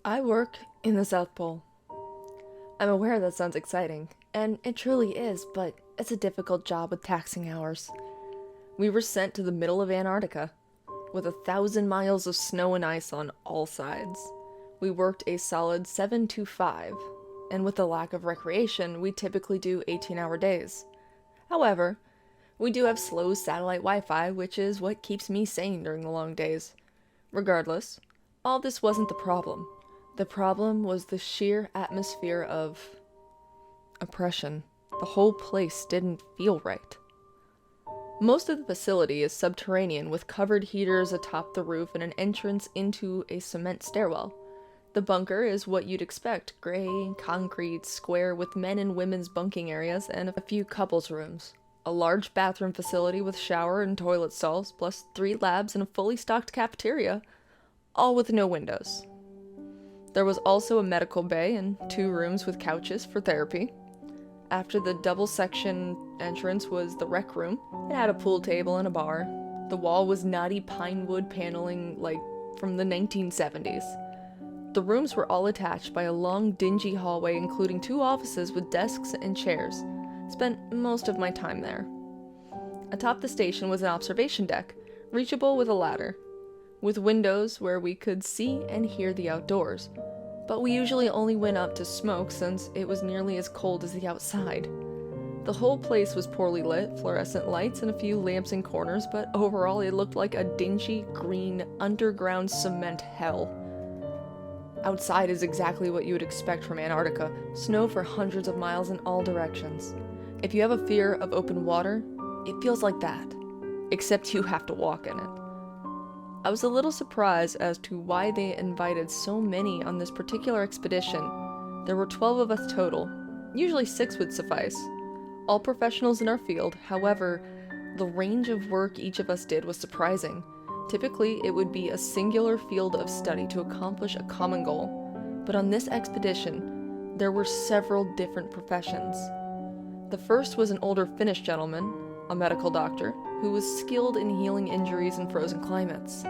I work in the South Pole. I'm aware that sounds exciting, and it truly is, but it's a difficult job with taxing hours. We were sent to the middle of Antarctica, with 1,000 miles of snow and ice on all sides. We worked a solid 7 to 5, and with the lack of recreation, we typically do 18-hour days. However, we do have slow satellite Wi-Fi, which is what keeps me sane during the long days. Regardless, all this wasn't the problem. The problem was the sheer atmosphere of oppression. The whole place didn't feel right. Most of the facility is subterranean with covered heaters atop the roof and an entrance into a cement stairwell. The bunker is what you'd expect, gray, concrete, square with men and women's bunking areas and a few couples rooms. A large bathroom facility with shower and toilet stalls, plus 3 labs and a fully stocked cafeteria, all with no windows. There was also a medical bay and 2 rooms with couches for therapy. After the double section entrance was the rec room. It had a pool table and a bar. The wall was knotty pine wood paneling like from the 1970s. The rooms were all attached by a long dingy hallway including 2 offices with desks and chairs. Spent most of my time there. Atop the station was an observation deck, reachable with a ladder, with windows where we could see and hear the outdoors. But we usually only went up to smoke since it was nearly as cold as the outside. The whole place was poorly lit, fluorescent lights and a few lamps in corners, but overall it looked like a dingy, green, underground cement hell. Outside is exactly what you would expect from Antarctica, snow for hundreds of miles in all directions. If you have a fear of open water, it feels like that, except you have to walk in it. I was a little surprised as to why they invited so many on this particular expedition. There were 12 of us total. Usually 6 would suffice. All professionals in our field, however, the range of work each of us did was surprising. Typically, it would be a singular field of study to accomplish a common goal. But on this expedition, there were several different professions. The first was an older Finnish gentleman, a medical doctor, who was skilled in healing injuries in frozen climates.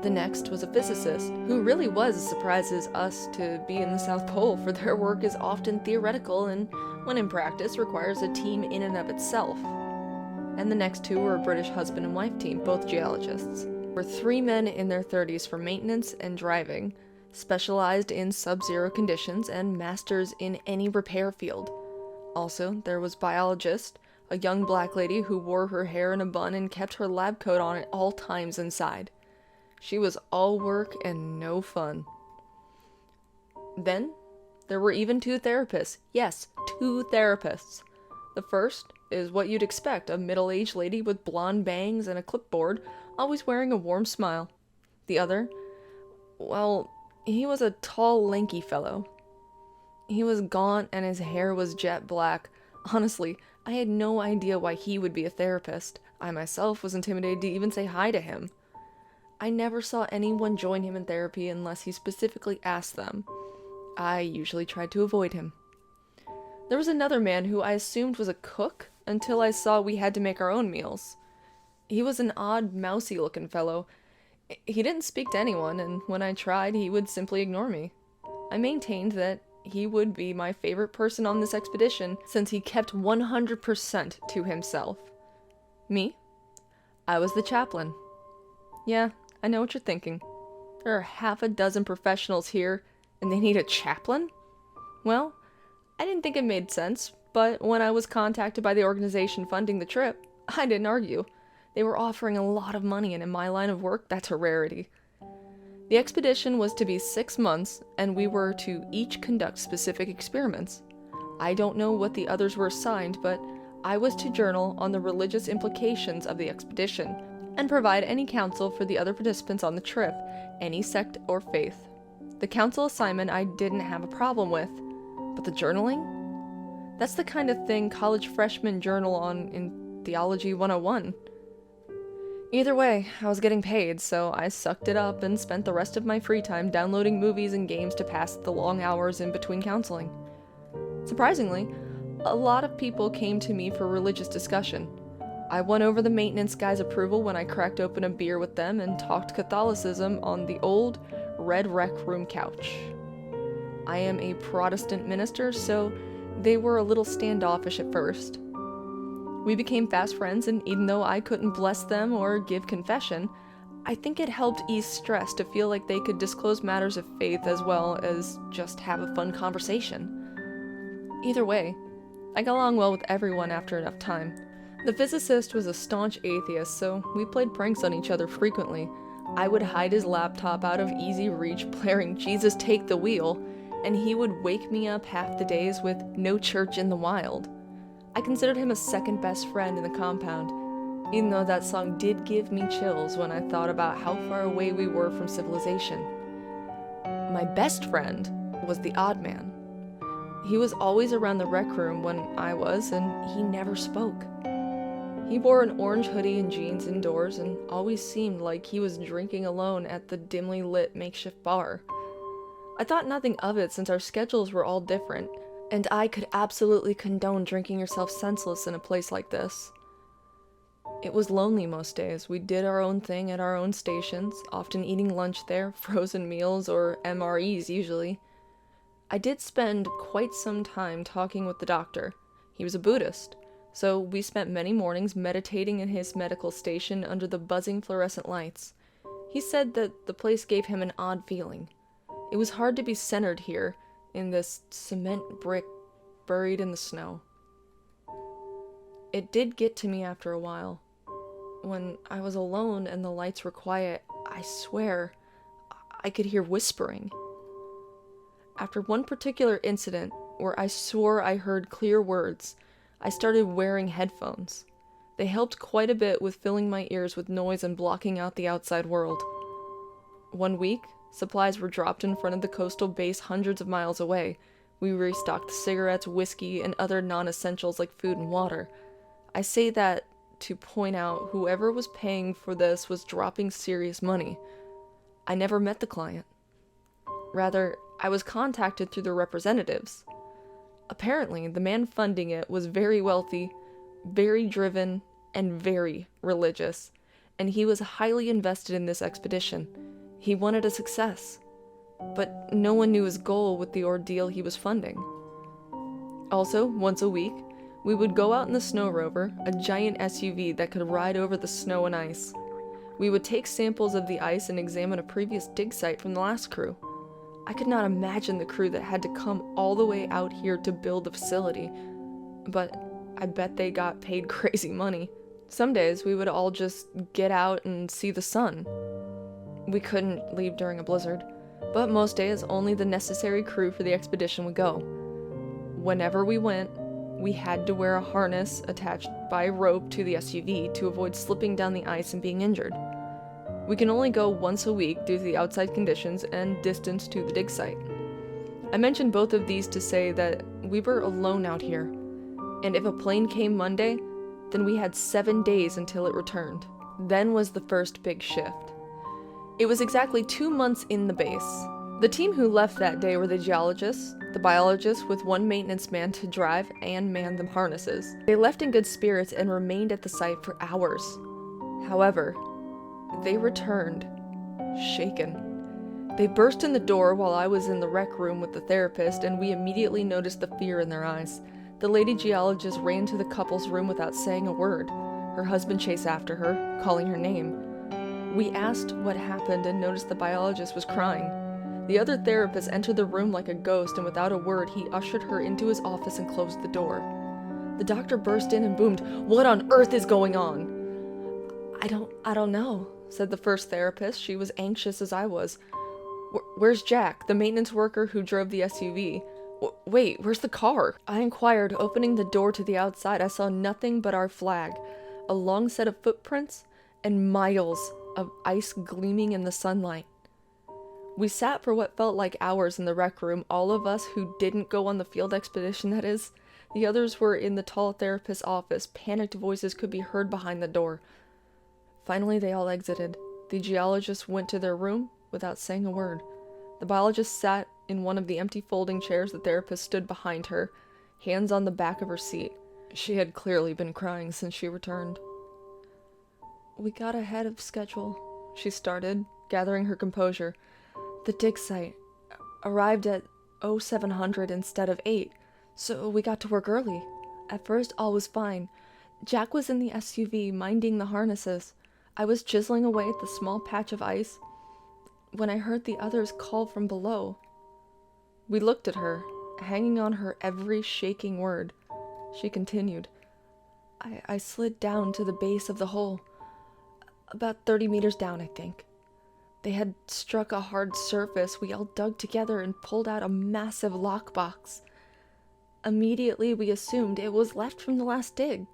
The next was a physicist, who really was as surprised as us to be in the South Pole, for their work is often theoretical and, when in practice, requires a team in and of itself. And the next 2 were a British husband and wife team, both geologists. There were 3 men in their 30s for maintenance and driving, specialized in sub-zero conditions and masters in any repair field. Also, there was biologist, a young black lady who wore her hair in a bun and kept her lab coat on at all times inside. She was all work and no fun. Then, there were even 2 therapists. Yes, 2 therapists. The first is what you'd expect, a middle-aged lady with blonde bangs and a clipboard, always wearing a warm smile. The other, well, he was a tall, lanky fellow. He was gaunt and his hair was jet black. Honestly, I had no idea why he would be a therapist. I myself was intimidated to even say hi to him. I never saw anyone join him in therapy unless he specifically asked them. I usually tried to avoid him. There was another man who I assumed was a cook until I saw we had to make our own meals. He was an odd, mousy-looking fellow. He didn't speak to anyone, and when I tried, he would simply ignore me. I maintained that he would be my favorite person on this expedition since he kept 100% to himself. Me? I was the chaplain. Yeah, I know what you're thinking. There are half a dozen professionals here, and they need a chaplain? Well, I didn't think it made sense, but when I was contacted by the organization funding the trip, I didn't argue. They were offering a lot of money, and in my line of work, that's a rarity. The expedition was to be 6 months, and we were to each conduct specific experiments. I don't know what the others were assigned, but I was to journal on the religious implications of the expedition, and provide any counsel for the other participants on the trip, any sect or faith. The counsel assignment I didn't have a problem with, but the journaling? That's the kind of thing college freshmen journal on in Theology 101. Either way, I was getting paid, so I sucked it up and spent the rest of my free time downloading movies and games to pass the long hours in between counseling. Surprisingly, a lot of people came to me for religious discussion. I won over the maintenance guy's approval when I cracked open a beer with them and talked Catholicism on the old red rec room couch. I am a Protestant minister, so they were a little standoffish at first. We became fast friends, and even though I couldn't bless them or give confession, I think it helped ease stress to feel like they could disclose matters of faith as well as just have a fun conversation. Either way, I got along well with everyone after enough time. The physicist was a staunch atheist, so we played pranks on each other frequently. I would hide his laptop out of easy reach, blaring "Jesus, take the wheel," and he would wake me up half the days with "No church in the wild." I considered him a second best friend in the compound, even though that song did give me chills when I thought about how far away we were from civilization. My best friend was the odd man. He was always around the rec room when I was, and he never spoke. He wore an orange hoodie and jeans indoors and always seemed like he was drinking alone at the dimly lit makeshift bar. I thought nothing of it since our schedules were all different, and I could absolutely condone drinking yourself senseless in a place like this. It was lonely most days. We did our own thing at our own stations, often eating lunch there, frozen meals, or MREs usually. I did spend quite some time talking with the doctor. He was a Buddhist, so we spent many mornings meditating in his medical station under the buzzing fluorescent lights. He said that the place gave him an odd feeling. It was hard to be centered here, in this cement brick buried in the snow. It did get to me after a while. When I was alone and the lights were quiet, I swear, I could hear whispering. After one particular incident, where I swore I heard clear words, I started wearing headphones. They helped quite a bit with filling my ears with noise and blocking out the outside world. One week, supplies were dropped in front of the coastal base hundreds of miles away. We restocked cigarettes, whiskey, and other non-essentials like food and water. I say that to point out whoever was paying for this was dropping serious money. I never met the client. Rather, I was contacted through their representatives. Apparently, the man funding it was very wealthy, very driven, and very religious, and he was highly invested in this expedition. He wanted a success, but no one knew his goal with the ordeal he was funding. Also, once a week, we would go out in the snow rover, a giant SUV that could ride over the snow and ice. We would take samples of the ice and examine a previous dig site from the last crew. I could not imagine the crew that had to come all the way out here to build the facility, but I bet they got paid crazy money. Some days we would all just get out and see the sun. We couldn't leave during a blizzard, but most days only the necessary crew for the expedition would go. Whenever we went, we had to wear a harness attached by a rope to the SUV to avoid slipping down the ice and being injured. We can only go once a week due to the outside conditions and distance to the dig site. I mentioned both of these to say that we were alone out here, and if a plane came Monday, then we had 7 days until it returned. Then was the first big shift. It was exactly 2 months in the base. The team who left that day were the geologists, the biologists with one maintenance man to drive and man the harnesses. They left in good spirits and remained at the site for hours. However, they returned, shaken. They burst in the door while I was in the rec room with the therapist, and we immediately noticed the fear in their eyes. The lady geologist ran to the couple's room without saying a word. Her husband chased after her, calling her name. We asked what happened and noticed the biologist was crying. The other therapist entered the room like a ghost, and without a word, he ushered her into his office and closed the door. The doctor burst in and boomed, "What on earth is going on?" I don't know, said the first therapist. She was anxious as I was. Where's Jack, the maintenance worker who drove the SUV? Wait, where's the car? I inquired, opening the door to the outside. I saw nothing but our flag, a long set of footprints, and miles of ice gleaming in the sunlight. We sat for what felt like hours in the rec room, all of us who didn't go on the field expedition, that is. The others were in the tall therapist's office. Panicked voices could be heard behind the door. Finally, they all exited. The geologist went to their room without saying a word. The biologist sat in one of the empty folding chairs. The therapist stood behind her, hands on the back of her seat. She had clearly been crying since she returned. "We got ahead of schedule," she started, gathering her composure. "The dig site arrived at 0700 instead of 8, so we got to work early. At first, all was fine. Jack was in the SUV, minding the harnesses. I was chiseling away at the small patch of ice when I heard the others call from below. We looked at her, hanging on her every shaking word. She continued. I slid down to the base of the hole. About 30 meters down, I think. They had struck a hard surface. We all dug together and pulled out a massive lockbox. Immediately, we assumed it was left from the last dig,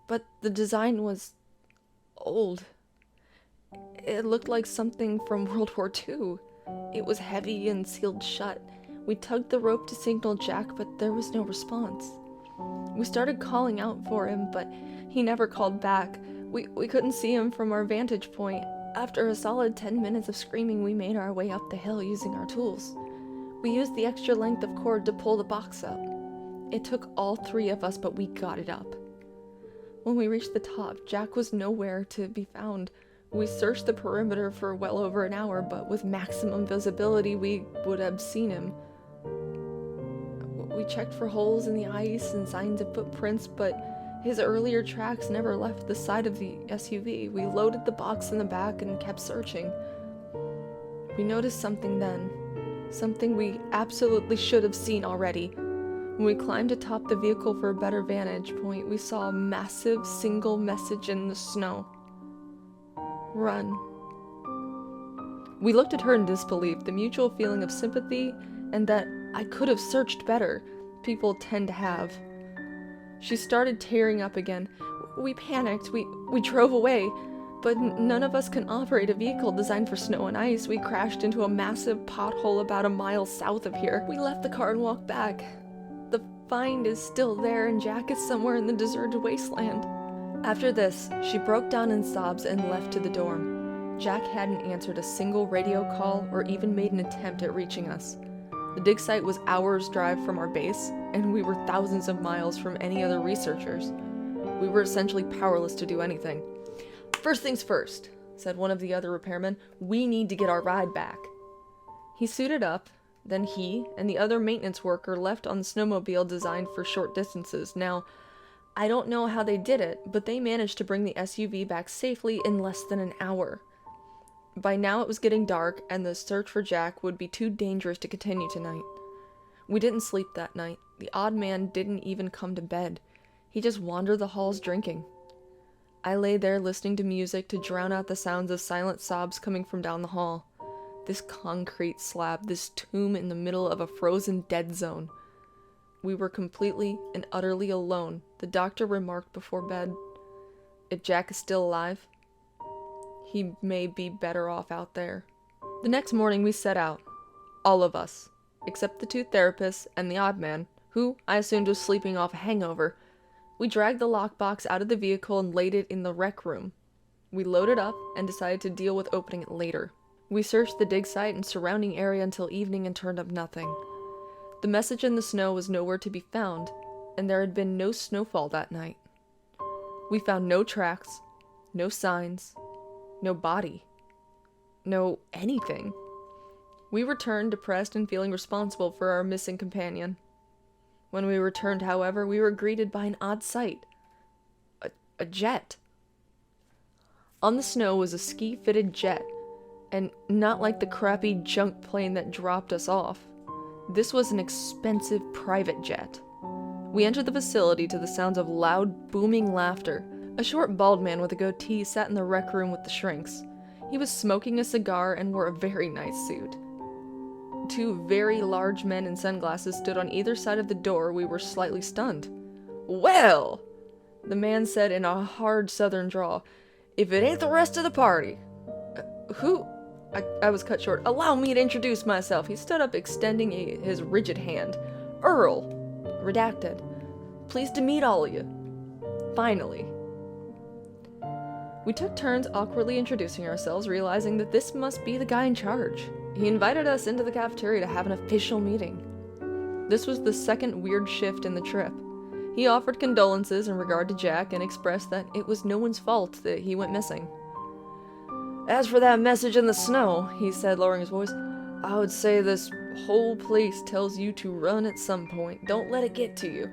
but the design was old. It looked like something from World War II. It was heavy and sealed shut. We tugged the rope to signal Jack, but there was no response. We started calling out for him, but he never called back. We couldn't see him from our vantage point. After a solid 10 minutes of screaming, we made our way up the hill using our tools. We used the extra length of cord to pull the box up. It took all 3 of us, but we got it up. When we reached the top, Jack was nowhere to be found. We searched the perimeter for well over an hour, but with maximum visibility, we would have seen him. We checked for holes in the ice and signs of footprints, but his earlier tracks never left the side of the SUV. We loaded the box in the back and kept searching. We noticed something then. Something we absolutely should have seen already. When we climbed atop the vehicle for a better vantage point, we saw a massive single message in the snow. Run. We looked at her in disbelief, the mutual feeling of sympathy and that I could have searched better. People tend to have. She started tearing up again. We panicked. We drove away. But none of us can operate a vehicle designed for snow and ice. We crashed into a massive pothole about a mile south of here. We left the car and walked back. The find is still there, and Jack is somewhere in the deserted wasteland. After this, she broke down in sobs and left to the dorm. Jack hadn't answered a single radio call or even made an attempt at reaching us. The dig site was hours' drive from our base, and we were thousands of miles from any other researchers. We were essentially powerless to do anything. "First things first," said one of the other repairmen. "We need to get our ride back." He suited up, then he and the other maintenance worker left on the snowmobile designed for short distances. Now, I don't know how they did it, but they managed to bring the SUV back safely in less than an hour. By now it was getting dark, and the search for Jack would be too dangerous to continue tonight. We didn't sleep that night. The odd man didn't even come to bed. He just wandered the halls drinking. I lay there listening to music to drown out the sounds of silent sobs coming from down the hall. This concrete slab, this tomb in the middle of a frozen dead zone. We were completely and utterly alone. The doctor remarked before bed, "If Jack is still alive, he may be better off out there." The next morning we set out. All of us, except the 2 therapists and the odd man, who I assumed was sleeping off a hangover. We dragged the lockbox out of the vehicle and laid it in the rec room. We loaded up and decided to deal with opening it later. We searched the dig site and surrounding area until evening and turned up nothing. The message in the snow was nowhere to be found, and there had been no snowfall that night. We found no tracks, no signs, no body, no anything. We returned depressed and feeling responsible for our missing companion. When we returned, however, we were greeted by an odd sight. A jet. On the snow was a ski-fitted jet, and not like the crappy junk plane that dropped us off. This was an expensive private jet. We entered the facility to the sounds of loud, booming laughter. A short, bald man with a goatee sat in the rec room with the shrinks. He was smoking a cigar and wore a very nice suit. 2 very large men in sunglasses stood on either side of the door. We were slightly stunned. "Well," the man said in a hard southern drawl, "if it ain't the rest of the party." Who? I was cut short. "Allow me to introduce myself." He stood up, extending his rigid hand. "Earl. Redacted. Pleased to meet all of you. Finally." We took turns awkwardly introducing ourselves, realizing that this must be the guy in charge. He invited us into the cafeteria to have an official meeting. This was the second weird shift in the trip. He offered condolences in regard to Jack and expressed that it was no one's fault that he went missing. "As for that message in the snow," he said, lowering his voice, "I would say this whole place tells you to run at some point. Don't let it get to you.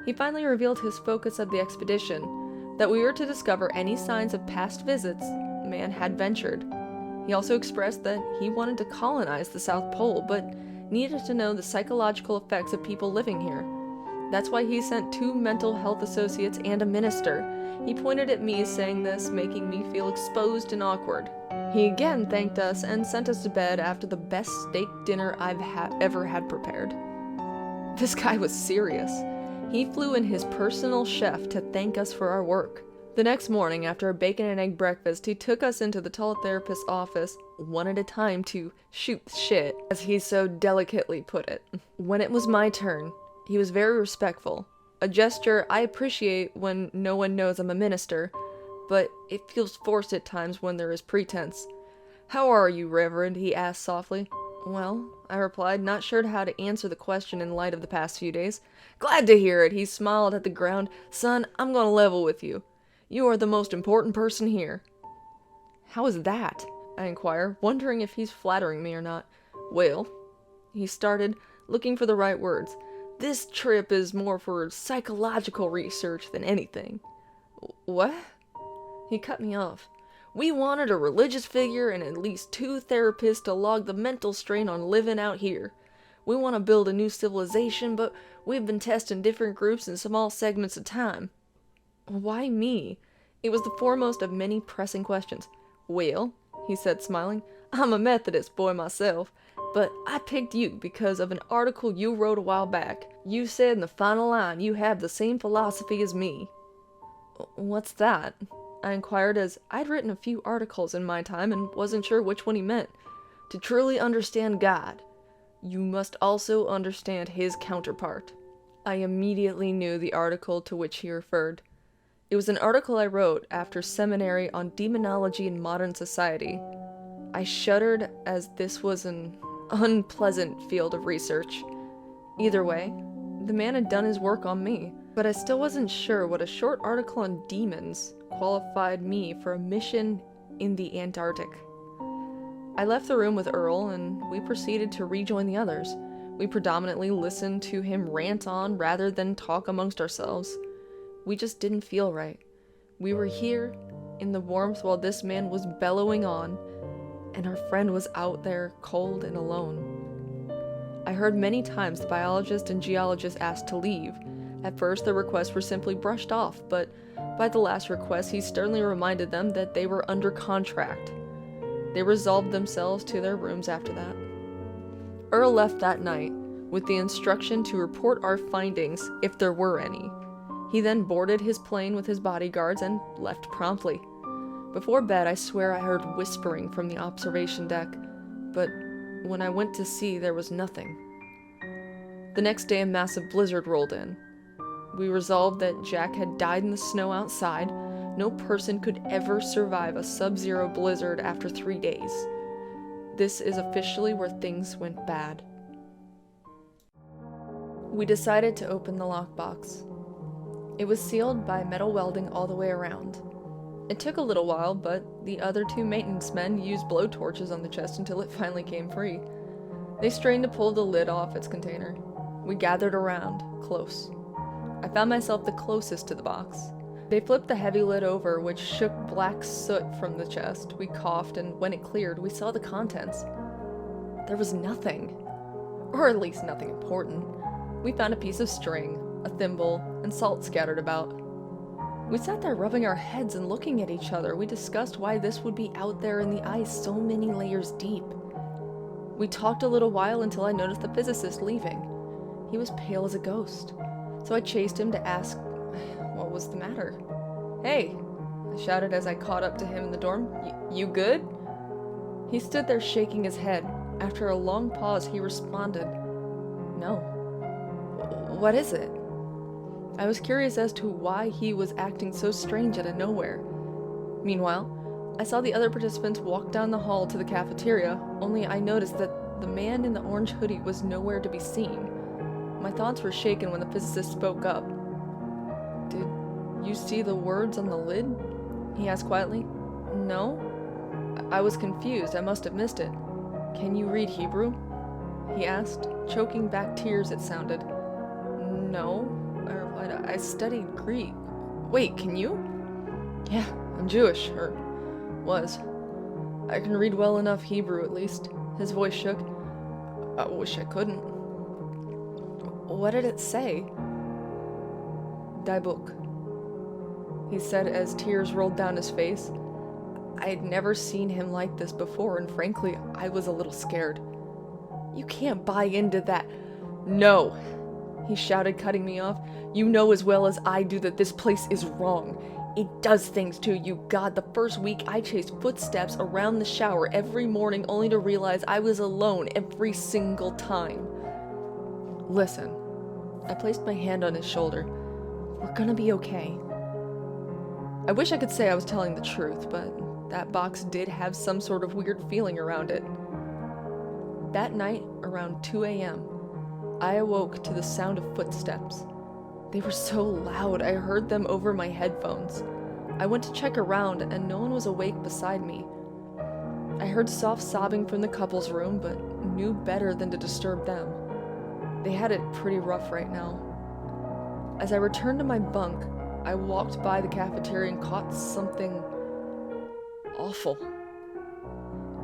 He finally revealed his focus of the expedition, that we were to discover any signs of past visits man had ventured. He also expressed that he wanted to colonize the South Pole, but needed to know the psychological effects of people living here. That's why he sent 2 mental health associates and a minister. He pointed at me, saying this, making me feel exposed and awkward. He again thanked us and sent us to bed after the best steak dinner I've ever had prepared. This guy was serious. He flew in his personal chef to thank us for our work. The next morning, after a bacon and egg breakfast, he took us into the teletherapist's office, one at a time, to shoot the shit, as he so delicately put it. When it was my turn, he was very respectful. A gesture I appreciate when no one knows I'm a minister, but it feels forced at times when there is pretense. "How are you, Reverend?" he asked softly. "Well," I replied, not sure how to answer the question in light of the past few days. "Glad to hear it," he smiled at the ground. "Son, I'm gonna level with you. You are the most important person here." "How is that?" I inquire, wondering if he's flattering me or not. "Well," he started, looking for the right words, "this trip is more for psychological research than anything." "What?" He cut me off. "We wanted a religious figure and at least 2 therapists to log the mental strain on living out here. We want to build a new civilization, but we've been testing different groups in small segments of time." "Why me?" It was the foremost of many pressing questions. "Well," he said, smiling, "I'm a Methodist boy myself, but I picked you because of an article you wrote a while back. You said in the final line you have the same philosophy as me." "What's that?" I inquired, as I'd written a few articles in my time and wasn't sure which one he meant. "To truly understand God, you must also understand his counterpart." I immediately knew the article to which he referred. It was an article I wrote after seminary on demonology in modern society. I shuddered, as this was an unpleasant field of research. Either way, the man had done his work on me, but I still wasn't sure what a short article on demons qualified me for a mission in the Antarctic. I left the room with Earl, and we proceeded to rejoin the others. We predominantly listened to him rant on rather than talk amongst ourselves. We just didn't feel right. We were here in the warmth while this man was bellowing on, and our friend was out there cold and alone. I heard many times the biologist and geologist asked to leave. At first, the requests were simply brushed off, but by the last request, he sternly reminded them that they were under contract. They resolved themselves to their rooms after that. Earl left that night with the instruction to report our findings if there were any. He then boarded his plane with his bodyguards and left promptly. Before bed, I swear I heard whispering from the observation deck, but when I went to see, there was nothing. The next day, a massive blizzard rolled in. We resolved that Jack had died in the snow outside. No person could ever survive a sub-zero blizzard after 3 days. This is officially where things went bad. We decided to open the lockbox. It was sealed by metal welding all the way around. It took a little while, but the other 2 maintenance men used blowtorches on the chest until it finally came free. They strained to pull the lid off its container. We gathered around, close. I found myself the closest to the box. They flipped the heavy lid over, which shook black soot from the chest. We coughed, and when it cleared, we saw the contents. There was nothing. Or at least nothing important. We found a piece of string, a thimble, and salt scattered about. We sat there rubbing our heads and looking at each other. We discussed why this would be out there in the ice so many layers deep. We talked a little while until I noticed the physicist leaving. He was pale as a ghost, so I chased him to ask what was the matter. "Hey," I shouted as I caught up to him in the dorm. You good?" He stood there shaking his head. After a long pause, he responded, "No." "What is it?" I was curious as to why he was acting so strange out of nowhere. Meanwhile, I saw the other participants walk down the hall to the cafeteria, only I noticed that the man in the orange hoodie was nowhere to be seen. My thoughts were shaken when the physicist spoke up. "Did you see the words on the lid?" he asked quietly. "No." I was confused. I must have missed it. "Can you read Hebrew?" he asked, choking back tears it sounded. No, I replied. I studied Greek. Wait, can you? Yeah, I'm Jewish, or was. I can read well enough Hebrew at least. His voice shook. I wish I couldn't. What did it say? Daibuk, he said as tears rolled down his face. I had never seen him like this before, and frankly, I was a little scared. You can't buy into that. No, he shouted, cutting me off. You know as well as I do that this place is wrong. It does things to you. God, the first week I chased footsteps around the shower every morning only to realize I was alone every single time. Listen, I placed my hand on his shoulder. We're gonna be okay. I wish I could say I was telling the truth, but that box did have some sort of weird feeling around it. That night, around 2 a.m., I awoke to the sound of footsteps. They were so loud, I heard them over my headphones. I went to check around, and no one was awake beside me. I heard soft sobbing from the couple's room, but knew better than to disturb them. They had it pretty rough right now. As I returned to my bunk, I walked by the cafeteria and caught something awful.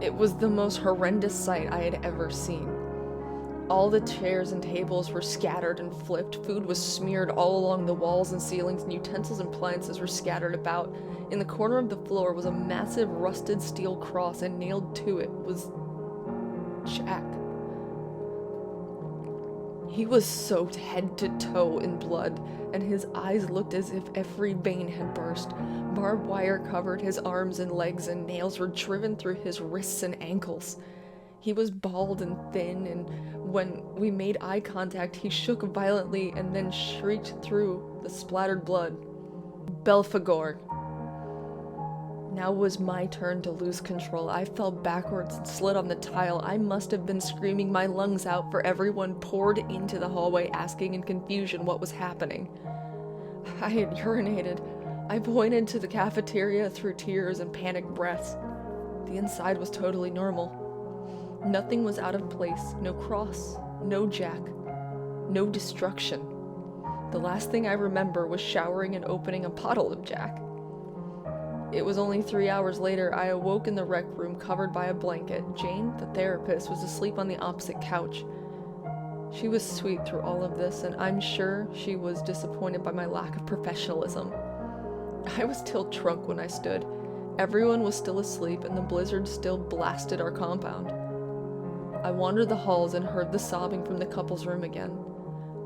It was the most horrendous sight I had ever seen. All the chairs and tables were scattered and flipped, food was smeared all along the walls and ceilings, and utensils and appliances were scattered about. In the corner of the floor was a massive rusted steel cross, and nailed to it was Jack. He was soaked head to toe in blood, and his eyes looked as if every vein had burst. Barbed wire covered his arms and legs, and nails were driven through his wrists and ankles. He was bald and thin, and when we made eye contact, he shook violently and then shrieked through the splattered blood. Belphegor. Now was my turn to lose control. I fell backwards and slid on the tile. I must have been screaming my lungs out, for everyone poured into the hallway asking in confusion what was happening. I had urinated. I pointed to the cafeteria through tears and panicked breaths. The inside was totally normal. Nothing was out of place. No cross, no Jack, no destruction. The last thing I remember was showering and opening a bottle of Jack. It was only 3 hours later I awoke in the rec room covered by a blanket. Jane, the therapist, was asleep on the opposite couch. She was sweet through all of this, and I'm sure she was disappointed by my lack of professionalism. I was still drunk when I stood. Everyone was still asleep, and the blizzard still blasted our compound. I wandered the halls and heard the sobbing from the couple's room again.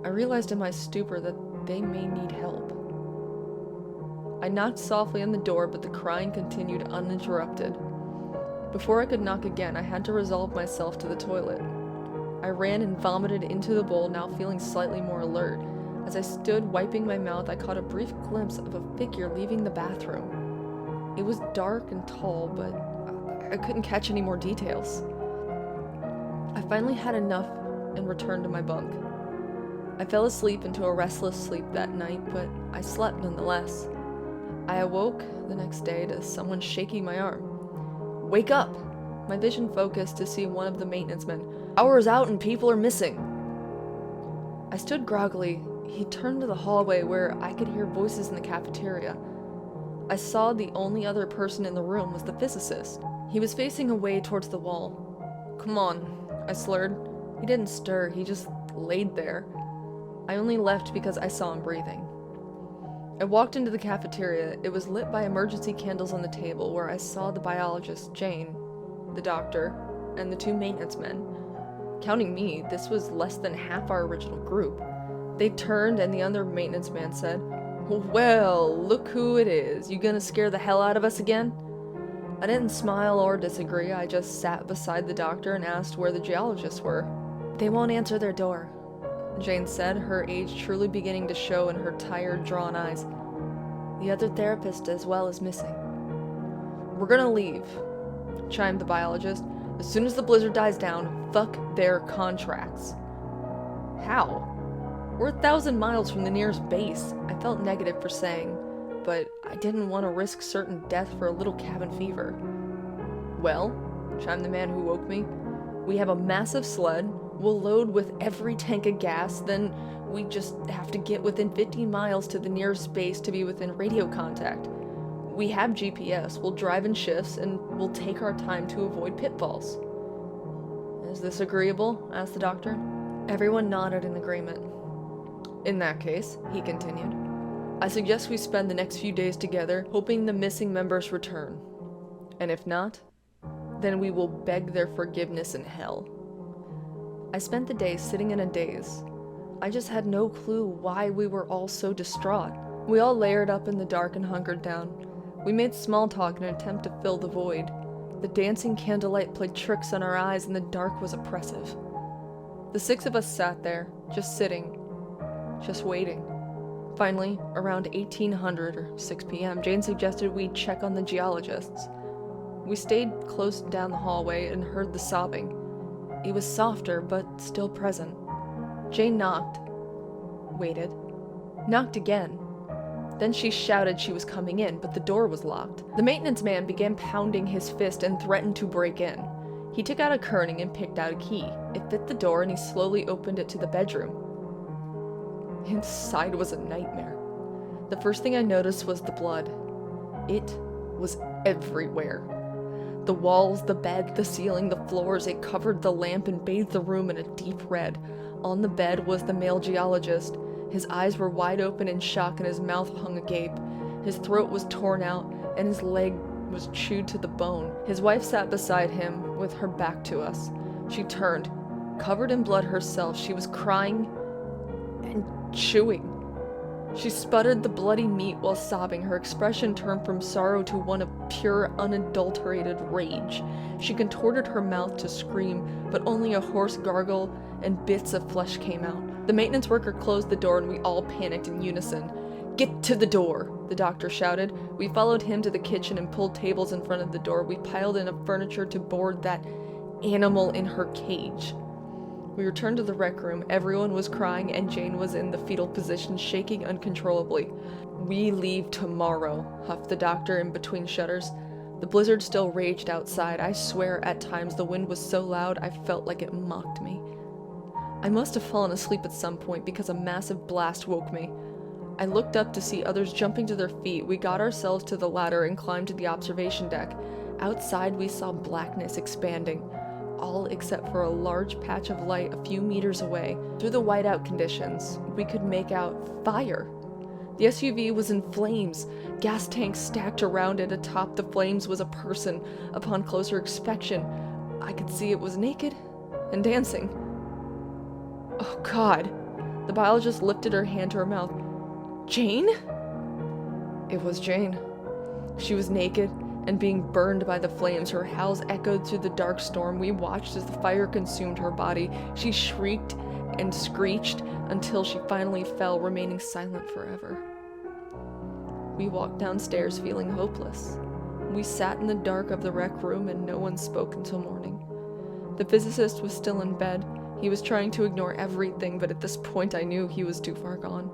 I realized in my stupor that they may need help. I knocked softly on the door, but the crying continued uninterrupted. Before I could knock again, I had to resolve myself to the toilet. I ran and vomited into the bowl, now feeling slightly more alert. As I stood wiping my mouth, I caught a brief glimpse of a figure leaving the bathroom. It was dark and tall, but I couldn't catch any more details. I finally had enough and returned to my bunk. I fell asleep into a restless sleep that night, but I slept nonetheless. I awoke the next day to someone shaking my arm. Wake up! My vision focused to see one of the maintenance men. Hours out and people are missing. I stood groggily. He turned to the hallway where I could hear voices in the cafeteria. I saw the only other person in the room was the physicist. He was facing away towards the wall. Come on, I slurred. He didn't stir, he just laid there. I only left because I saw him breathing. I walked into the cafeteria. It was lit by emergency candles on the table, where I saw the biologist, Jane, the doctor, and the 2 maintenance men. Counting me, this was less than half our original group. They turned and the other maintenance man said, Well, look who it is. You gonna scare the hell out of us again? I didn't smile or disagree. I just sat beside the doctor and asked where the geologists were. They won't answer their door, Jane said, her age truly beginning to show in her tired, drawn eyes. The other therapist as well is missing. We're gonna leave, chimed the biologist. As soon as the blizzard dies down, fuck their contracts. How? We're 1,000 miles from the nearest base. I felt negative for saying, but I didn't want to risk certain death for a little cabin fever. Well, chimed the man who woke me, we have a massive sled, We'll load with every tank of gas, then we just have to get within 50 miles to the nearest base to be within radio contact. We have GPS, we'll drive in shifts, and we'll take our time to avoid pitfalls. Is this agreeable? Asked the doctor. Everyone nodded in agreement. In that case, he continued, I suggest we spend the next few days together, hoping the missing members return. And if not, then we will beg their forgiveness in hell. I spent the day sitting in a daze. I just had no clue why we were all so distraught. We all layered up in the dark and hunkered down. We made small talk in an attempt to fill the void. The dancing candlelight played tricks on our eyes and the dark was oppressive. The 6 of us sat there, just sitting, just waiting. Finally, around 1800 or 6 p.m., Jane suggested we check on the geologists. We stayed close down the hallway and heard the sobbing. It was softer, but still present. Jane knocked, waited, knocked again. Then she shouted she was coming in, but the door was locked. The maintenance man began pounding his fist and threatened to break in. He took out a kerning and picked out a key. It fit the door and he slowly opened it to the bedroom. Inside was a nightmare. The first thing I noticed was the blood. It was everywhere. The walls, the bed, the ceiling, the floors, it covered the lamp and bathed the room in a deep red. On the bed was the male geologist. His eyes were wide open in shock and his mouth hung agape. His throat was torn out and his leg was chewed to the bone. His wife sat beside him with her back to us. She turned, covered in blood herself. She was crying and chewing. She sputtered the bloody meat while sobbing. Her expression turned from sorrow to one of pure, unadulterated rage. She contorted her mouth to scream, but only a hoarse gargle and bits of flesh came out. The maintenance worker closed the door and we all panicked in unison. "Get to the door," the doctor shouted. We followed him to the kitchen and pulled tables in front of the door. We piled in furniture to board that animal in her cage. We returned to the rec room. Everyone was crying and Jane was in the fetal position, shaking uncontrollably. "We leave tomorrow," huffed the doctor in between shudders. The blizzard still raged outside. I swear at times the wind was so loud I felt like it mocked me. I must have fallen asleep at some point because a massive blast woke me. I looked up to see others jumping to their feet. We got ourselves to the ladder and climbed to the observation deck. Outside we saw blackness expanding, all except for a large patch of light a few meters away. Through the whiteout conditions, we could make out fire. The SUV was in flames. Gas tanks stacked around it. Atop the flames was a person. Upon closer inspection, I could see it was naked and dancing. Oh God! The biologist lifted her hand to her mouth. Jane? It was Jane. She was naked and being burned by the flames. Her howls echoed through the dark storm. We watched as the fire consumed her body. She shrieked and screeched until she finally fell, remaining silent forever. We walked downstairs feeling hopeless. We sat in the dark of the rec room and no one spoke until morning. The physicist was still in bed. He was trying to ignore everything, but at this point I knew he was too far gone.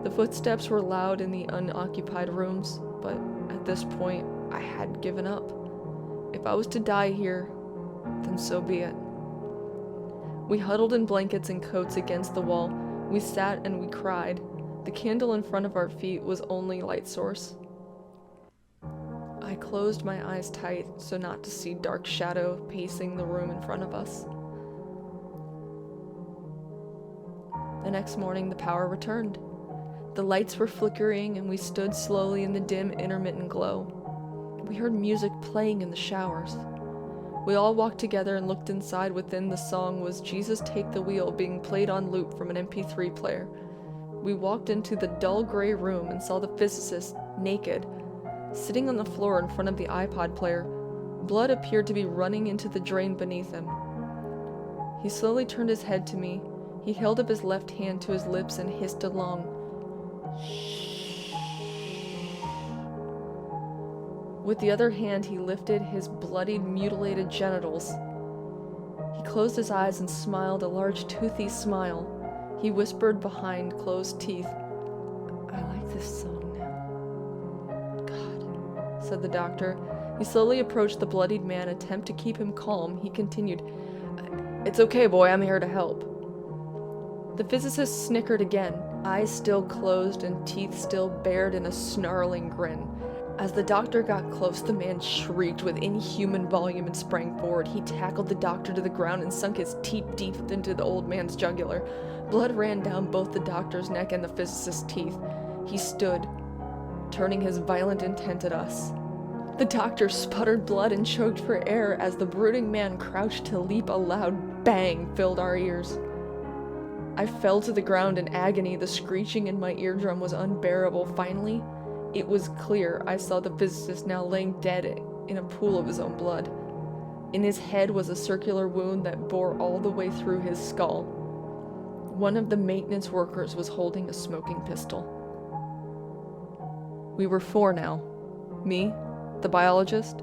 The footsteps were loud in the unoccupied rooms, but at this point I had given up. If I was to die here, then so be it. We huddled in blankets and coats against the wall. We sat and we cried. The candle in front of our feet was only light source. I closed my eyes tight so not to see dark shadow pacing the room in front of us. The next morning the power returned. The lights were flickering and we stood slowly in the dim, intermittent glow. We heard music playing in the showers. We all walked together and looked inside. Within the song was Jesus Take the Wheel being played on loop from an MP3 player. We walked into the dull gray room and saw the physicist, naked, sitting on the floor in front of the iPod player. Blood appeared to be running into the drain beneath him. He slowly turned his head to me. He held up his left hand to his lips and hissed along. With the other hand, he lifted his bloodied, mutilated genitals. He closed his eyes and smiled a large, toothy smile. He whispered behind closed teeth, "I like this song now." "God," said the doctor. He slowly approached the bloodied man, attempt to keep him calm. He continued, It's okay, boy, I'm here to help. The physicist snickered again, eyes still closed and teeth still bared in a snarling grin. As the doctor got close, the man shrieked with inhuman volume and sprang forward. He tackled the doctor to the ground and sunk his teeth deep into the old man's jugular. Blood ran down both the doctor's neck and the physicist's teeth. He stood, turning his violent intent at us. The doctor sputtered blood and choked for air as the brooding man crouched to leap. A loud bang filled our ears. I fell to the ground in agony. The screeching in my eardrum was unbearable. Finally, it was clear. I saw the physicist now laying dead in a pool of his own blood. In his head was a circular wound that bore all the way through his skull. One of the maintenance workers was holding a smoking pistol. We were 4 now. Me, the biologist,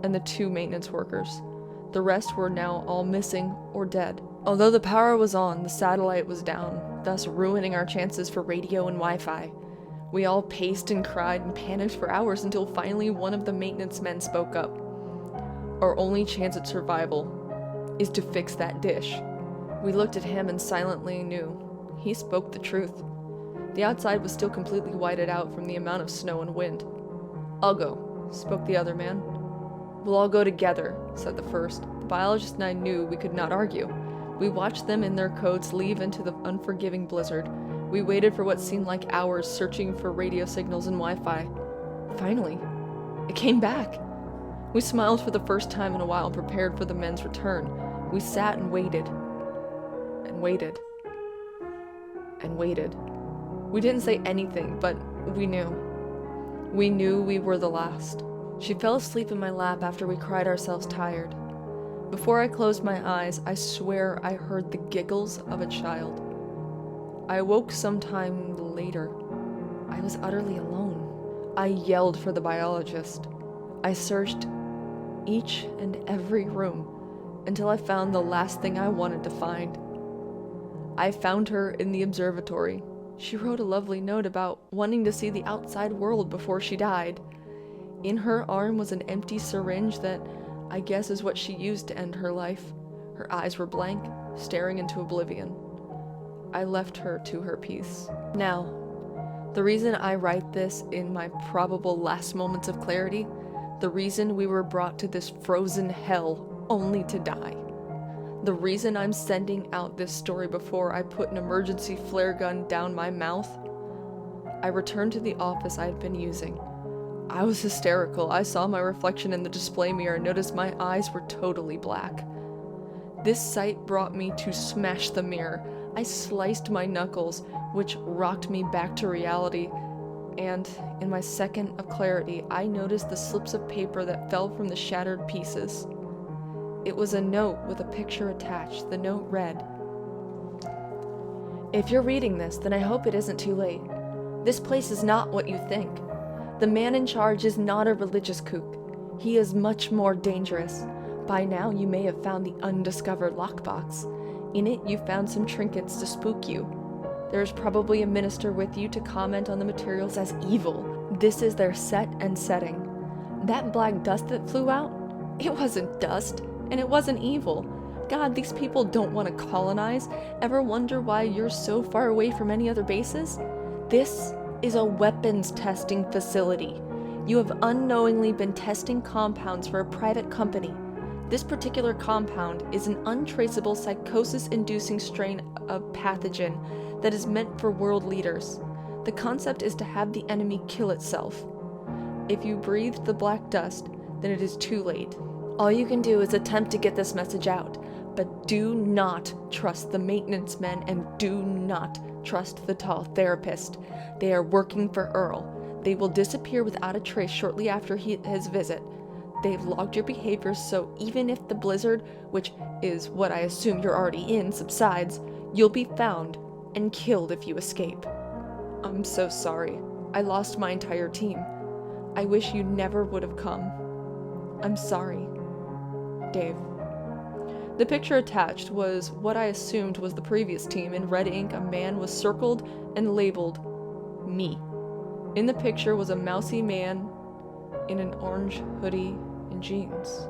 and the 2 maintenance workers. The rest were now all missing or dead. Although the power was on, the satellite was down, thus ruining our chances for radio and Wi-Fi. We all paced and cried and panicked for hours until finally one of the maintenance men spoke up. Our only chance at survival is to fix that dish. We looked at him and silently knew. He spoke the truth. The outside was still completely whited out from the amount of snow and wind. "I'll go," spoke the other man. "We'll all go together," said the first. The biologist and I knew we could not argue. We watched them in their coats leave into the unforgiving blizzard. We waited for what seemed like hours, searching for radio signals and Wi-Fi. Finally, it came back. We smiled for the first time in a while, prepared for the men's return. We sat and waited. And waited. And waited. We didn't say anything, but we knew. We knew we were the last. She fell asleep in my lap after we cried ourselves tired. Before I closed my eyes, I swear I heard the giggles of a child. I awoke sometime later. I was utterly alone. I yelled for the biologist. I searched each and every room until I found the last thing I wanted to find. I found her in the observatory. She wrote a lovely note about wanting to see the outside world before she died. In her arm was an empty syringe that I guess is what she used to end her life. Her eyes were blank, staring into oblivion. I left her to her peace. Now, the reason I write this in my probable last moments of clarity, the reason we were brought to this frozen hell only to die, the reason I'm sending out this story before I put an emergency flare gun down my mouth, I returned to the office I had been using. I was hysterical. I saw my reflection in the display mirror and noticed my eyes were totally black. This sight brought me to smash the mirror. I sliced my knuckles, which rocked me back to reality, and in my second of clarity, I noticed the slips of paper that fell from the shattered pieces. It was a note with a picture attached. The note read, "If you're reading this, then I hope it isn't too late. This place is not what you think. The man in charge is not a religious kook. He is much more dangerous. By now you may have found the undiscovered lockbox. In it you found some trinkets to spook you. There is probably a minister with you to comment on the materials as evil. This is their set and setting. That black dust that flew out? It wasn't dust, and it wasn't evil. God, these people don't want to colonize. Ever wonder why you're so far away from any other bases? This is a weapons testing facility. You have unknowingly been testing compounds for a private company. This particular compound is an untraceable psychosis-inducing strain of pathogen that is meant for world leaders. The concept is to have the enemy kill itself. If you breathed the black dust, then it is too late. All you can do is attempt to get this message out, but do not trust the maintenance men and do not trust the tall therapist. They are working for Earl. They will disappear without a trace shortly after his visit. They've logged your behaviors, so even if the blizzard, which is what I assume you're already in, subsides, you'll be found and killed if you escape. I'm so sorry. I lost my entire team. I wish you never would have come. I'm sorry. Dave." The picture attached was what I assumed was the previous team. In red ink, a man was circled and labeled me. In the picture was a mousy man in an orange hoodie and jeans.